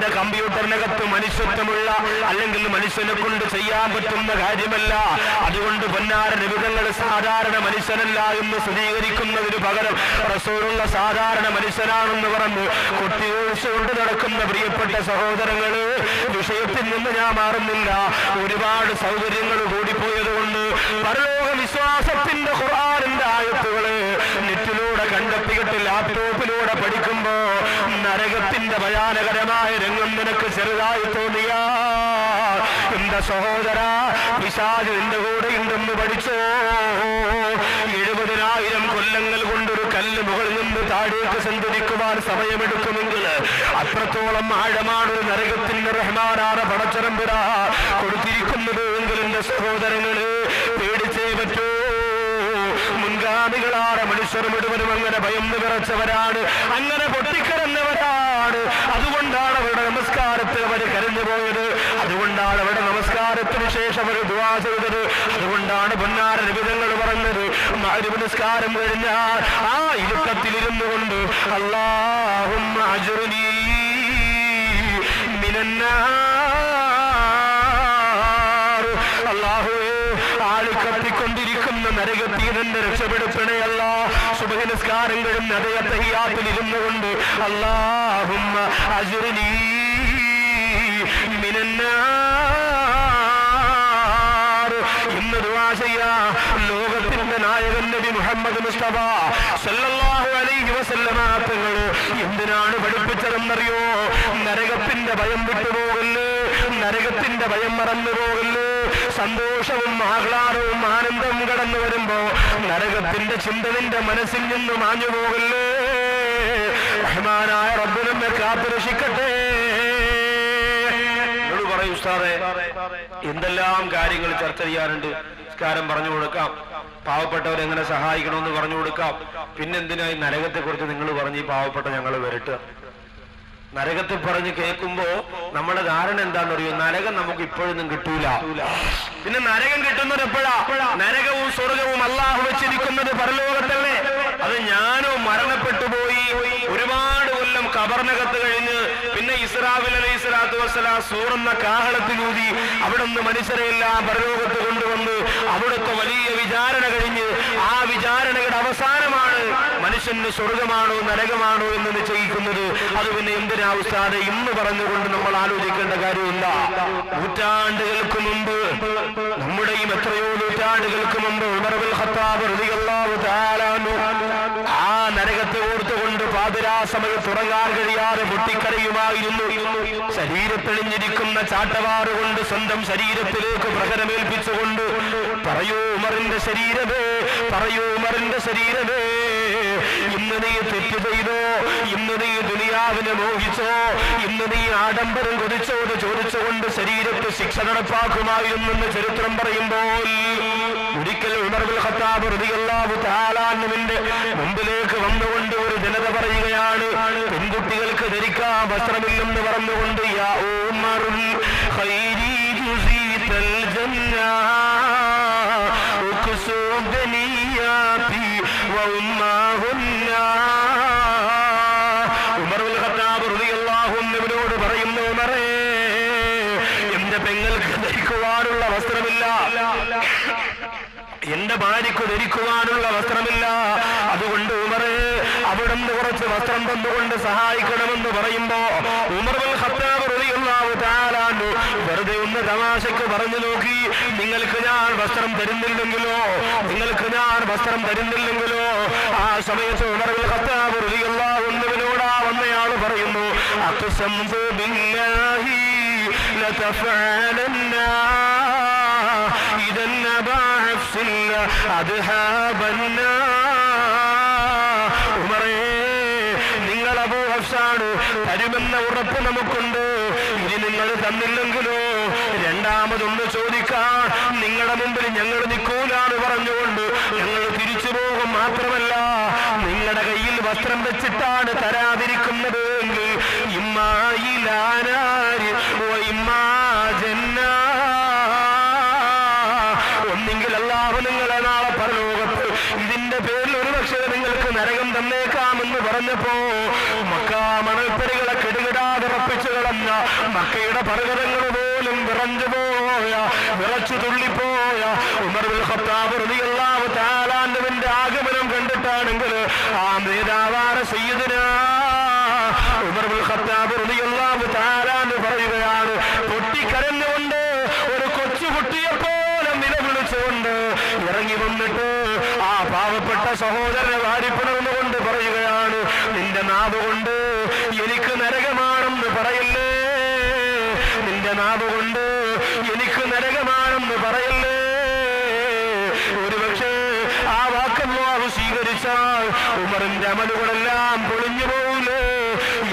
നിന്റെ കമ്പ്യൂട്ടറിനകത്ത് മനുഷ്യത്വമുള്ള അല്ലെങ്കിൽ മനുഷ്യനെ കൊണ്ട് ചെയ്യാൻ പറ്റുന്ന കാര്യമല്ല. അതുകൊണ്ട് പൊന്നാര നബിതങ്ങൾ സാധാരണ മനുഷ്യനല്ല എന്ന് സ്ഥിരീകരിക്കുന്നതിന് പകരം റസൂലുള്ള സാധാരണ മനുഷ്യനാണെന്ന് പറഞ്ഞ് കൊട്ടിയൊഴിച്ചുകൊണ്ട് നടക്കുന്ന പ്രിയപ്പെട്ട സഹോദരങ്ങള്, വിഷയത്തിൽ നിന്ന് ഞാൻ മാറുന്നില്ല. ഒരുപാട് സൗകര്യങ്ങൾ കൂടിപ്പോയതുകൊണ്ട് പരലോക വിശ്വാസത്തിന്റെ ഖുർആനിന്റെ ആയത്തുകള് നെറ്റിലൂടെ കണ്ടെത്തിയിട്ട് ലാപ്ടോപ്പിലൂടെ പഠിക്കുമ്പോ നരകത്തിന്റെ ഭയാനകരമായ രംഗം നിനക്ക് ചെറുതായി തോന്നിയ എന്റെ സഹോദര, പിശാച് നിന്റെ കൂടെ ഉണ്ടെന്ന് പഠിച്ചോ. 70,000 കൊല്ലങ്ങൾ കൊണ്ടൊരു കല്ല് മുകളിൽ നിന്ന് താഴേക്ക് സഞ്ചരിക്കുവാൻ സമയമെടുക്കുമെങ്കിൽ അത്രത്തോളം ആഴമാണ് ഒരു നരകത്തിന്റെ റഹ്മാനായ പടച്ചതമ്പുരാ കൊടുത്തിരിക്കുന്നത് എങ്കിൽ എന്റെ സഹോദരങ്ങള് പേടിച്ചേ പറ്റൂ. മുൻഗാമികളാണ് മനുഷ്യർ മുഴുവനും അങ്ങനെ ഭയന്ന് വിറച്ചവരാണ്, അങ്ങനെ പൊട്ടിക്കരഞ്ഞവരാണ്. അതുകൊണ്ടാണ് അവരുടെ നമസ്കാരത്തിൽ അവർ കരഞ്ഞു പോയത്. അതുകൊണ്ടാണ് അവരുടെ നമസ്കാരത്തിന് ശേഷം അവർ ദുആ ചെയ്തത്. അതുകൊണ്ടാണ് പൊന്നാര നിബിധങ്ങൾ പറഞ്ഞത്, മഗ്‌രിബ് നിസ്കാരം കഴിഞ്ഞാൽ ആ ഇരുട്ടത്തിലിരുന്നു കൊണ്ട് അല്ലാഹുമ്മ അജ്റുനീ മിനന്നാർ, അല്ലാഹുവേ ആളിക്കത്തിക്കൊണ്ടിരിക്കുന്ന നരകത്തിൽ നിന്ന് രക്ഷപ്പെടുത്തണേ അല്ലാ. സുബ്ഹി നിസ്കാരം കഴിഞ്ഞ് അതേ തഹിയ്യാത്തിൽ ഇരുന്നു കൊണ്ട് അല്ലാഹുമ്മ അജ്റുനീ മിനന്നാർ എന്ന് ദുആ ചെയ്യാ. ലോകത്തിന്റെ നായകൻ നബി മുഹമ്മദ് മുസ്തഫ സല്ലല്ലാഹു അലൈഹി വസല്ലമ തങ്ങൾ എന്തിനാണ് പഠിപ്പിച്ചതെന്നറിയോ? നരകത്തിന്റെ ഭയം വിട്ടുപോകല്ലേ, നരകത്തിന്റെ ഭയം മറന്നു പോകല്ലേ. സന്തോഷവും ആഹ്ലാദവും ആനന്ദവും കടന്നു വരുമ്പോ നരകത്തിന്റെ ചിന്ത നിന്റെ മനസ്സിൽ നിന്ന് മാഞ്ഞു പോകല്ലേ. റഹ്മാനായ റബ്ബ് നമ്മെ കാത്തുരക്ഷിക്കട്ടെ. പറയൂ ഉസ്താദേ, എന്തെല്ലാം കാര്യങ്ങൾ ചർച്ച ചെയ്യാനുണ്ട്. നിസ്കാരം പറഞ്ഞു കൊടുക്കാം, പാവപ്പെട്ടവരെ എങ്ങനെ സഹായിക്കണമെന്ന് പറഞ്ഞു കൊടുക്കാം. പിന്നെന്തിനായി നരകത്തെ കുറിച്ച് നിങ്ങൾ പറഞ്ഞ് ഈ പാവപ്പെട്ട ഞങ്ങൾ വരട്ടുക? നരകത്തെ പറഞ്ഞ് കേൾക്കുമ്പോ നമ്മുടെ ധാരണ എന്താണെന്നറിയോ? നരകം നമുക്ക് ഇപ്പോഴൊന്നും കിട്ടൂല. പിന്നെ നരകം കിട്ടുന്നത് എപ്പോഴാ? നരകവും സ്വർഗവും അല്ലാഹു വെച്ചിരിക്കുന്നത് പരലോകത്തല്ലേ. അത് ഞാനോ മരണപ്പെട്ടു പോയി ഒരുപാട് കൊല്ലം ഖബറിനകത്ത് കഴിഞ്ഞ് പിന്നെ ഇസ്രാഫീൽ അലൈഹിസ്സലാത്തു വസ്സലാം സൂറെന്ന കാഹളത്തിലൂതി അവിടുന്ന് മനുഷ്യരെ എല്ലാം പരലോകത്ത് കൊണ്ടുവന്ന് അവിടുത്തെ വലിയ വിചാരണ കഴിഞ്ഞ് ആ വിചാരണയുടെ അവസാനമാണ് മനുഷ്യന് സ്വർഗമാണോ നരകമാണോ എന്ന് നിശ്ചയിക്കുന്നത്. അത് പിന്നെ എന്തിനാ ഉസ്താദേ ഇന്ന് പറഞ്ഞുകൊണ്ട് നമ്മൾ ആലോചിക്കേണ്ട കാര്യമില്ല. നൂറ്റാണ്ടുകൾക്ക് മുമ്പ്, നമ്മുടെയും എത്രയോ നൂറ്റാണ്ടുകൾക്ക് മുമ്പ് ഉമർ ഇബ്നുൽ ഖത്താബ് റളിയല്ലാഹു തആല അൻഹു ആ നരകത്തെ ഓർത്തുകൊണ്ട് പാതിരാ സമയത്ത് ഉറങ്ങാൻ കഴിയാതെ പൊട്ടിക്കരയുമായിരുന്നു. ശരീരത്തെളിഞ്ഞിരിക്കുന്ന ചാട്ടവാറ് കൊണ്ട് സ്വന്തം ശരീരത്തിലേക്ക് പ്രഹരമേൽപ്പിച്ചുകൊണ്ട് പറയൂ ഉമറിന്റെ ശരീരമേ, പറയൂ ഉമറിന്റെ ശരീരമേ, ഇന്ന് നീ തെറ്റ് ചെയ്തോ, ഇന്ന് നീ ദുനിയാവിനെ മോഹിച്ചോ, ഇന്ന് നീ ആഡംബരം കൊതിച്ചോ എന്ന് ചോദിച്ചുകൊണ്ട് ശരീരത്തിൽ ശിക്ഷ നടപ്പാക്കുമായിരുന്നെന്ന് ചരിത്രം പറയുമ്പോൾ ഒരിക്കൽ ഉമർ ഇബ്നുൽ ഖത്താബ് റളിയല്ലാഹു തആല അൻഹുവിന്റെ മുമ്പിലേക്ക് വന്നുകൊണ്ട് ഒരു ജനത പറയുകയാണ്, പെൺകുട്ടികൾക്ക് ധരിക്കാൻ വസ്ത്രമില്ലെന്ന് പറഞ്ഞുകൊണ്ട് യാ ഉമറുൽ ഖൈരി ജുസീതൽ ജന്ന ഉഖ്സുദനിയാതി വ ഉമ്മാഹുന്ന. ഉമർ ഇബ്നുൽ ഖത്താബ് റളിയല്ലാഹു അൻഹുവിനോട് പറയുന്നു, ഉമറേ, എന്റെ പെങ്ങൾക്ക് ധരിക്കുവാനുള്ള വസ്ത്രമില്ല, എന്റെ ഭാര്യയ്ക്ക് ധരിക്കുവാനുള്ള വസ്ത്രമില്ല. അതുകൊണ്ട് ഉമറേ, അവിടുന്ന് കുറച്ച് വസ്ത്രം തന്നുകൊണ്ട് സഹായിക്കണമെന്ന് പറയുമ്പോ ഉമർ ഇബ്നുൽ ഖത്താബ് റളിയല്ലാഹു തആല അൻഹു വെറുതെ ഒന്ന് തമാശയ്ക്ക് പറഞ്ഞു നോക്കി, നിങ്ങൾക്ക് ഞാൻ വസ്ത്രം തരുന്നില്ലെങ്കിലോ, നിങ്ങൾക്ക് ഞാൻ വസ്ത്രം തരുന്നില്ലെങ്കിലോ. ആ സമയത്ത് ഉമർ ഇബ്നുൽ ഖത്താബ് റളിയല്ലാഹു അൻഹുവിനോട് വന്നയാള് പറയുന്നു, അഖ്സംതു ബില്ലാഹി ലതഫഅലന്ന ഇദൻ നബഅഫ്സിൽ അദ്ഹാബന്ന. ഉമറേ, നിങ്ങൾ അബൂ ഹഫ്സാണ്, തരുമെന്ന ഉറപ്പ് നമുക്കുണ്ട്. ഇനി നിങ്ങൾ തന്നില്ലെങ്കിലോ രണ്ടാമതൊന്ന് ചോദിക്കാൻ നിങ്ങളുടെ മുമ്പിൽ ഞങ്ങൾ നിൽക്കൂലാന്ന് പറഞ്ഞുകൊണ്ട് ഞങ്ങൾ തിരിച്ചു പോകും. മാത്രമല്ല, നിങ്ങളുടെ കയ്യിൽ വസ്ത്രം വെച്ചിട്ടാണ് തരാതിരിക്കുന്നത് എങ്കിൽ ഇമ്മായിലാനാരി ഇമ്മാ ജന്ന, ഒന്നെങ്കിൽ അല്ലാഹു നിങ്ങളെ നാളെ പരലോകത്ത് ഇതിന്റെ പേരിൽ ഒരുപക്ഷെ നിങ്ങൾക്ക് നരകം തന്നേക്കാമെന്ന് പറഞ്ഞപ്പോ മക്കാ മണൽപ്പരികളെ കെടുകിടാതെ ഉറപ്പിച്ചു കളഞ്ഞ മക്കയുടെ പർവ്വതങ്ങൾ പോലും വിറച്ചു തുള്ളിപ്പോയ ഉമർ ഇബ്നുൽ ഖത്താബ് റളിയല്ലാഹു തആല അൻഹുവിന്റെ ആഗമനം കണ്ടിട്ടാണെങ്കിൽ ആ നേതാവായ സയ്യിദുനാ ഉമർ ഇബ്നുൽ ഖത്താബ് റളിയല്ലാഹു തആല അൻഹു പറയുകയാണ്, പൊട്ടിക്കരഞ്ഞുകൊണ്ട് ഒരു കൊച്ചുകുട്ടിയെ പോലെ നിലവിളിച്ചുകൊണ്ട് ഇറങ്ങി വന്നിട്ട് ആ പാവപ്പെട്ട സഹോദരനെ വാരിപ്പുണർന്നുകൊണ്ട് പറയുകയാണ്, നിന്റെ നാവ് കൊണ്ട് എനിക്ക് നരകമാണെന്ന് പറയല്ലേ, നിന്റെ നാവ് കൊണ്ട് എനിക്ക് നരകമാണെന്ന് പറയല്ലേ. ഒരുപക്ഷെ ആ വാക്കല്ലാഹു സ്വീകരിച്ചാൽ ഉമറിന്റെ അമലുകളെല്ലാം പൊളിഞ്ഞു പോകില്ലേ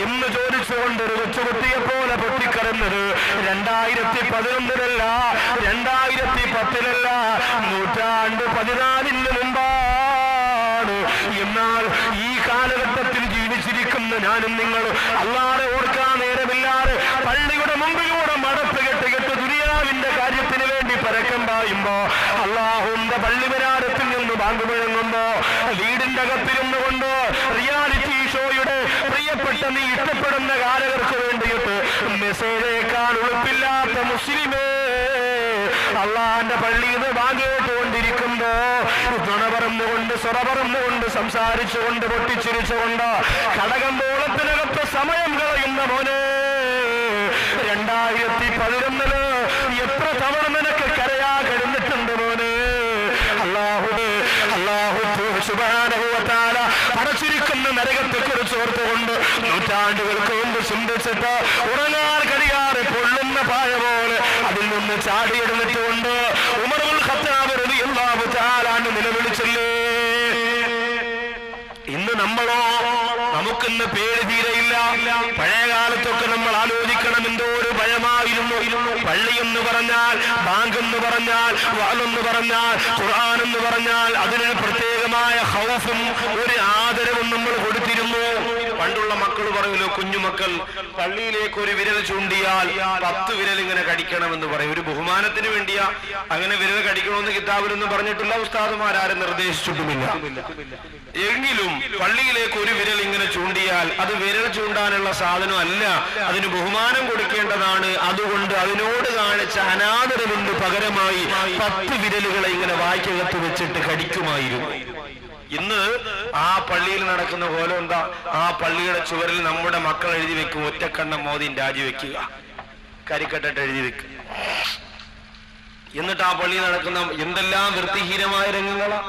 എന്ന് ചോദിച്ചുകൊണ്ട് ഒരു കൊച്ചുകുട്ടിയെ പോലെ പൊട്ടിക്കരഞ്ഞത് 2011-ലല്ല, 2010-ലല്ല, 1400 മുമ്പാണ്. എന്നാൽ ഈ കാലഘട്ടത്തിൽ ജീവിച്ചിരിക്കുന്ന ഞാനും നിങ്ങൾ അല്ലാഹുവെ ഓർക്കാൻ നേരമില്ലാതെ പള്ളിയുടെ മുമ്പിലൂടെ മടപ്പ് കെട്ട് ദുനിയാവിന്റെ കാര്യത്തിന് വേണ്ടി പരക്കം പായുമ്പോ, അല്ലാഹുവിന്റെ പള്ളിവരാരത്തിൽ നിന്ന് ബാങ്ക് മുഴങ്ങുമ്പോ, വീടിന്റെ അകത്തിരുന്നുകൊണ്ട് റിയാലിറ്റി ഷോയുടെ പ്രിയപ്പെട്ട നീ ഇഷ്ടപ്പെടുന്ന ഗായകർക്ക് വേണ്ടിയിട്ട് മെസ്സേജേക്കാൾ ഉളുപ്പില്ലാത്ത മുസ്ലിമേ അള്ളാന്റെ പള്ളിയിൽ നിന്ന് ബാങ്ക് കേട്ടുകൊണ്ടിരിക്കുമ്പോ തുണ പറന്നുകൊണ്ട് സ്വറ പറന്നുകൊണ്ട് സംസാരിച്ചുകൊണ്ട് പൊട്ടിച്ചിരിച്ചുകൊണ്ട് കടകമ്പോളത്തിനകത്ത് സമയം കളയുന്ന മോനെ, 2011-ല് എത്ര തവണ നിനക്ക് കരയാ കഴിഞ്ഞിട്ടുണ്ട് മോനെ. അല്ലാഹു സുബ്ഹാനഹു വ തആല അടച്ചിരിക്കുന്ന നരകത്തെ കുറിച്ച് ഓർത്തുകൊണ്ട് നൂറ്റാണ്ടുകൾക്ക് മുമ്പ് ചിന്തിച്ചിട്ട് ഉറങ്ങാൻ കഴിയാതെ പൊള്ളുന്ന പായ പോലെ അതിൽ നിന്ന് ചാടിയെടുത്തിട്ടുകൊണ്ട് ഉമർ ഇബ്നുൽ ഖത്താബ് റളിയല്ലാഹു തആല അൻഹു നിലവിളിച്ചില്ലേ. ഇന്ന് നമ്മളോ, നമുക്കിന്ന് പേര് തീരെയില്ല. പഴയ കാലത്തൊക്കെ നമ്മൾ ആലോചിക്കണം, എന്തോ ഒരു ഭയമായിരുന്നു. പള്ളി എന്ന് പറഞ്ഞാൽ, ബാങ്ക് എന്ന് പറഞ്ഞാൽ, വഅ്ളെന്ന് പറഞ്ഞാൽ, ഖുർആൻ എന്ന് പറഞ്ഞാൽ അതിനൊരു പ്രത്യേകമായ ഖൗഫും ഒരു ആദരവും നമ്മൾ കൊടുത്തിരുന്നു. പണ്ടുള്ള മക്കൾ പറയുമല്ലോ, കുഞ്ഞുമക്കൾ പള്ളിയിലേക്ക് ഒരു വിരൽ ചൂണ്ടിയാൽ 10 വിരൽ ഇങ്ങനെ കടിക്കണമെന്ന് പറയും. ഒരു ബഹുമാനത്തിന് വേണ്ടിയാ അങ്ങനെ വിരൽ കടിക്കണമെന്ന് കിതാബിലൊന്നും പറഞ്ഞിട്ടില്ല, ഉസ്താദുമാരും നിർദ്ദേശിച്ചിട്ടുമില്ല. എങ്കിലും പള്ളിയിലേക്ക് ഒരു വിരൽ ഇങ്ങനെ ചൂണ്ടിയാൽ അത് വിരൽ ചൂണ്ടാനുള്ള സാധനം അല്ല, അതിന് ബഹുമാനം കൊടുക്കേണ്ടതാണ്. അതുകൊണ്ട് അതിനോട് കാണിച്ച അനാദരവിന് പകരമായി 10 വിരലുകളെ ഇങ്ങനെ വായ്ക്കകത്ത് വെച്ചിട്ട് കടിക്കുമായിരുന്നു. ഇന്ന് ആ പള്ളിയിൽ നടക്കുന്ന പോലെ എന്താ, ആ പള്ളിയുടെ ചുവരിൽ നമ്മുടെ മക്കൾ എഴുതി വെക്കും, ഒറ്റക്കണ്ണം മോദിൻ രാജിവെക്കുക, കരിക്കട്ടിട്ട് എഴുതി വെക്കുക. എന്നിട്ട് ആ പള്ളിയിൽ നടക്കുന്ന എന്തെല്ലാം വൃത്തിഹീനമായ രംഗങ്ങളാ.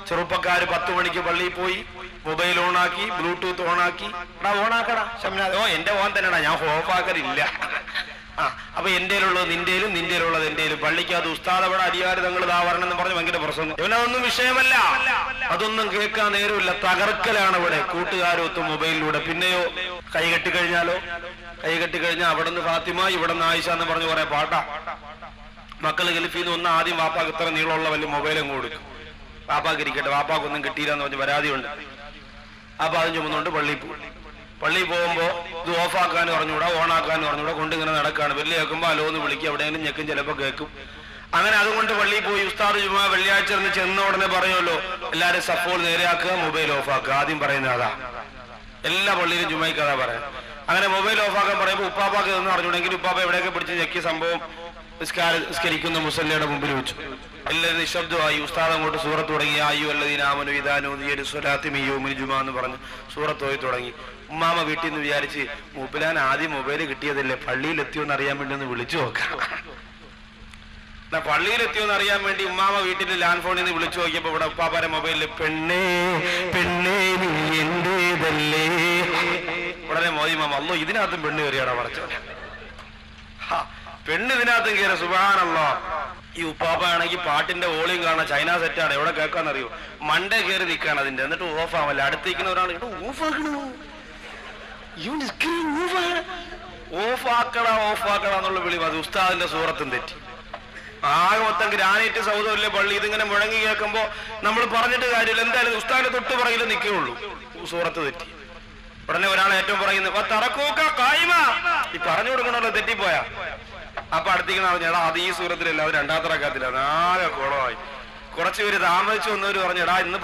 ചെറുപ്പക്കാര് 10 മണിക്ക് പള്ളിയിൽ പോയി മൊബൈൽ ഓണാക്കി, ബ്ലൂടൂത്ത് ഓണാക്കി, ഓണാക്കടാ ശംനാഥ്, എന്റെ ഓൻ തന്നെടാ, ഞാൻ ഓഫാക്കലില്ല. അപ്പൊ എന്റേലുള്ളത് നിന്റേലും, നിന്റേലുള്ളത് എന്റേലും. പള്ളിക്കകത്ത് ഉസ്താദ് അവിടെ അടിയാറ് തങ്ങൾ ഇതാവരണം എന്ന് പറഞ്ഞ് ഭയങ്കര പ്രശ്നം. ഇവനതൊന്നും വിഷയമല്ല, അതൊന്നും കേൾക്കാൻ നേരമില്ല. തകർക്കലാണ് ഇവിടെ കൂട്ടുകാരൊത്ത് മൊബൈലിലൂടെ. പിന്നെയോ കൈ കെട്ടിക്കഴിഞ്ഞാൽ അവിടെ നിന്ന് ഫാത്തിമ, ഇവിടെ നിന്ന് ആയിഷ എന്ന് പറഞ്ഞ് കുറെ പാട്ടാ. മക്കള് ഗൾഫിന്ന് ഒന്ന് ആദ്യം വാപ്പാക്ക് ഇത്ര നീളമുള്ള വലിയ മൊബൈലും കൊടുക്കും, വാപ്പാക്ക് ഇരിക്കട്ടെ, വാപ്പാക്കൊന്നും കിട്ടിയില്ല എന്ന് പറഞ്ഞ് പരാതിയുണ്ട്. അപ്പൊ അതും ചുമന്നുകൊണ്ട് പള്ളിയിൽ പോകുമ്പോ ഇത് ഓഫാക്കാന്ന് പറഞ്ഞുകൂടാ, ഓണാക്കാന്ന് പറഞ്ഞുകൂടാ, കൊണ്ടിങ്ങനെ നടക്കാണ്. വെള്ളി കേൾക്കുമ്പോ അലോന്ന് വിളിക്കും, എവിടെയെങ്കിലും ഞെക്കും, ചിലപ്പോ കേൾക്കും. അങ്ങനെ അതുകൊണ്ട് പള്ളിയിൽ പോയി ഉസ്താദ് ചുമ്മാ വെള്ളിയാഴ്ച ചെന്ന ഉടനെ പറയുമല്ലോ, എല്ലാരും സഫോൾ നേരെയാക്കുക, മൊബൈൽ ഓഫാക്കുക. ആദ്യം പറയുന്നത് അതാ, എല്ലാ പള്ളിയിലും ജുമായിക്ക് അതാ പറയാം. അങ്ങനെ മൊബൈൽ ഓഫാക്കാൻ പറയുമ്പോൾ ഉപ്പാപ്പാക്ക് എന്ന് പറഞ്ഞുണ്ടെങ്കിൽ ഉപ്പാപ്പ എവിടെയൊക്കെ പിടിച്ച് ഞെക്കിയ സംഭവം നിസ്കരിക്കുന്ന മുസല്ലയുടെ മുമ്പിൽ വെച്ചു. എല്ലാവരും നിശബ്ദമായി. ഉസ്താദ് അങ്ങോട്ട് സൂറത്ത് തുടങ്ങി, ആയു അല്ലദീനാമനു ഇദാ നൂദിയ ലിസ്സലാത്തി മിൻ യൗമിൽ ജുമുഅ എന്ന് പറഞ്ഞ് സൂറത്ത് ഓതി തുടങ്ങി. ഉമ്മാമ വീട്ടിൽ നിന്ന് വിചാരിച്ച്, മൂപ്പിലാൻ ആദ്യം മൊബൈൽ കിട്ടിയതല്ലേ, പള്ളിയിൽ എത്തിയോന്ന് അറിയാൻ വേണ്ടി ഒന്ന് വിളിച്ചു നോക്കാം. പള്ളിയിൽ എത്തിയോന്ന് അറിയാൻ വേണ്ടി ഉമ്മാമ വീട്ടിൽ ലാൻഡ് ഫോണിൽ നിന്ന് വിളിച്ചു നോക്കിയപ്പോ ഇവിടെ ഉപ്പാപ്പാരെ മൊബൈലിൽ പെണ്ണേ പെണ്ണേ നീ എന്റേതല്ലേ. ഉടനെ മോദി മാമ, അല്ലോ ഇതിനകത്തും പെണ്ണ് കയറിയാടാ പറച്ചോനെ, പെണ്ണ് ഇതിനകത്തും കയറി. സുബ്ഹാനല്ലാഹ്. ഈ ഉപ്പാപ്പയാണെങ്കിൽ പാട്ടിന്റെ വോളിയം കാണാൻ ചൈന സെറ്റാണ്, എവിടെ കേൾക്കാന്നറിയോ, മണ്ടേ കയറി നിൽക്കാണ് അതിന്റെ. എന്നിട്ട് ഓഫ് ആവല്ല, അടുത്തേക്കുന്ന ഒരാൾ ഓഫാക്കട എന്നുള്ള വിളി. അത് ഉസ്താദിന്റെ സൂറത്തും തെറ്റി. ആകെ മൊത്തം ഗ്രാനൈറ്റ് സൗദമില്ലേ പള്ളി. ഇതിങ്ങനെ മുഴങ്ങി കേൾക്കുമ്പോ നമ്മൾ പറഞ്ഞിട്ട് കാര്യമില്ല, എന്തായാലും ഉസ്താദിന്റെ തൊട്ട് പുറകിൽ നിൽക്കുകയുള്ളൂ. സൂറത്ത് തെറ്റി. ഉടനെ ഒരാൾ ഏറ്റവും പറയുന്നത് തറക്കൂക്ക കായ്മ, ഈ പറഞ്ഞു കൊടുക്കണല്ലോ തെറ്റിപ്പോയാ. അപ്പൊ അടുത്തേക്കുന്ന പറഞ്ഞാ അത് ഈ സൂറത്തിലല്ല, അത് 2ാമത്തെ റക്അത്തിലാണ്. ആകെ കുളമായി. കുറച്ചുപേര് താമസിച്ചു വന്നവര് പറഞ്ഞെടാ ഇന്ന്